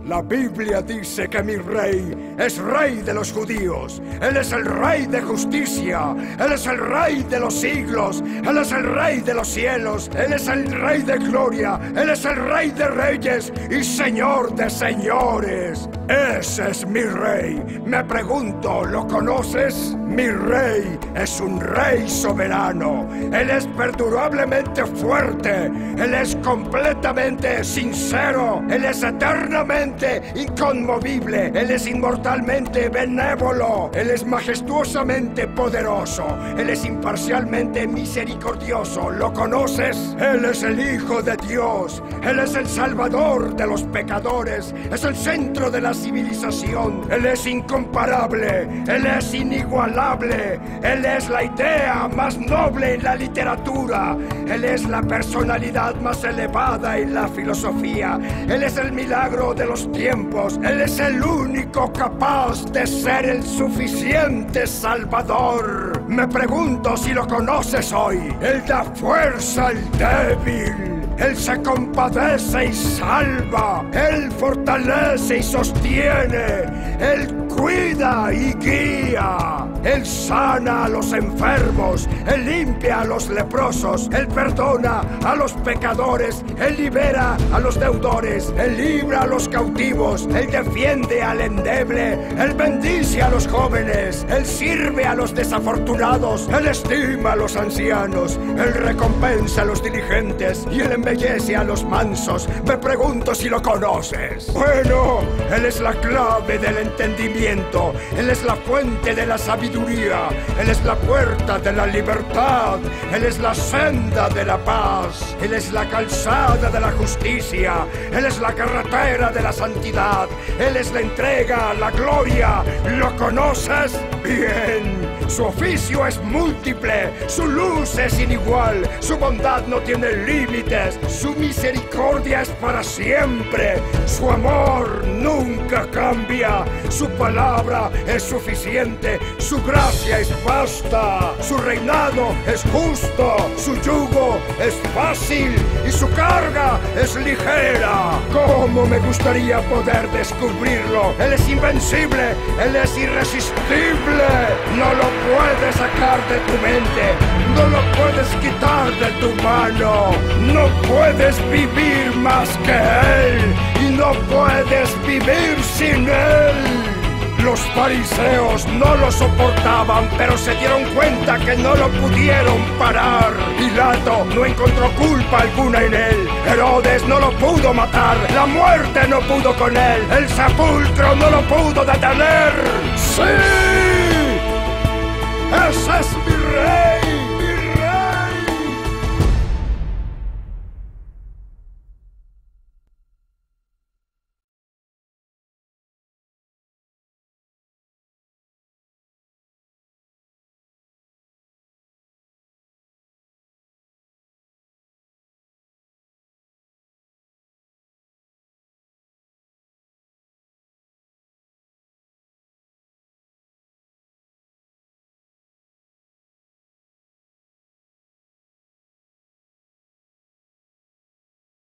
La Biblia dice que mi rey es rey de los judíos. Él es el rey de justicia. Él es el rey de los siglos. Él es el rey de los cielos. Él es el rey de gloria. Él es el rey de reyes y señor de señores. Ese es mi rey. Me pregunto, ¿lo conoces? Mi rey es un rey soberano. Él es perdurablemente fuerte. Él es completamente sincero. Él es eternamente inconmovible. Él es inmortalmente benévolo. Él es majestuosamente poderoso. Él es imparcialmente misericordioso. ¿Lo conoces? Él es el Hijo de Dios. Él es el Salvador de los pecadores. Es el centro de la civilización. Él es incomparable. Él es inigualable. Él es la idea más noble en la literatura. Él es la personalidad más elevada en la filosofía. Él es el milagro de los tiempos. Él es el único capaz de ser el suficiente Salvador. Me pregunto si lo conoces hoy. Él da fuerza al débil. Él se compadece y salva. Él fortalece y sostiene. Él cuida y guía. Él sana a los enfermos. Él limpia a los leprosos. Él perdona a los pecadores. Él libera a los deudores. Él libra a los cautivos. Él defiende al endeble. Él bendice a los jóvenes. Él sirve a los desafortunados. Él estima a los ancianos. Él recompensa a los diligentes. Y él embellece a los mansos. Me pregunto si lo conoces. Bueno, Él es la clave del entendimiento. Él es la fuente de la sabiduría. Él es la puerta de la libertad. Él es la senda de la paz. Él es la calzada de la justicia. Él es la carretera de la santidad. Él es la entrega, la gloria. ¿Lo conoces? Bien. Su oficio es múltiple. Su luz es inigual. Su bondad no tiene límites. Su misericordia es para siempre. Su amor nunca cambia. Su palabra es suficiente. Su gracia es vasta. Su reinado es justo. Su yugo es fácil y su carga es ligera. ¿Cómo me gustaría poder descubrirlo? Él es invencible. Él es irresistible. No lo puedes sacar de tu mente. No lo puedes quitar de tu mano. No puedes vivir más que Él. Y no puedes vivir sin Él. Los fariseos no lo soportaban, pero se dieron cuenta que no lo pudieron parar. Pilato no encontró culpa alguna en él. Herodes no lo pudo matar. La muerte no pudo con él. El sepulcro no lo pudo detener. ¡Sí! ¡Ese es mi rey!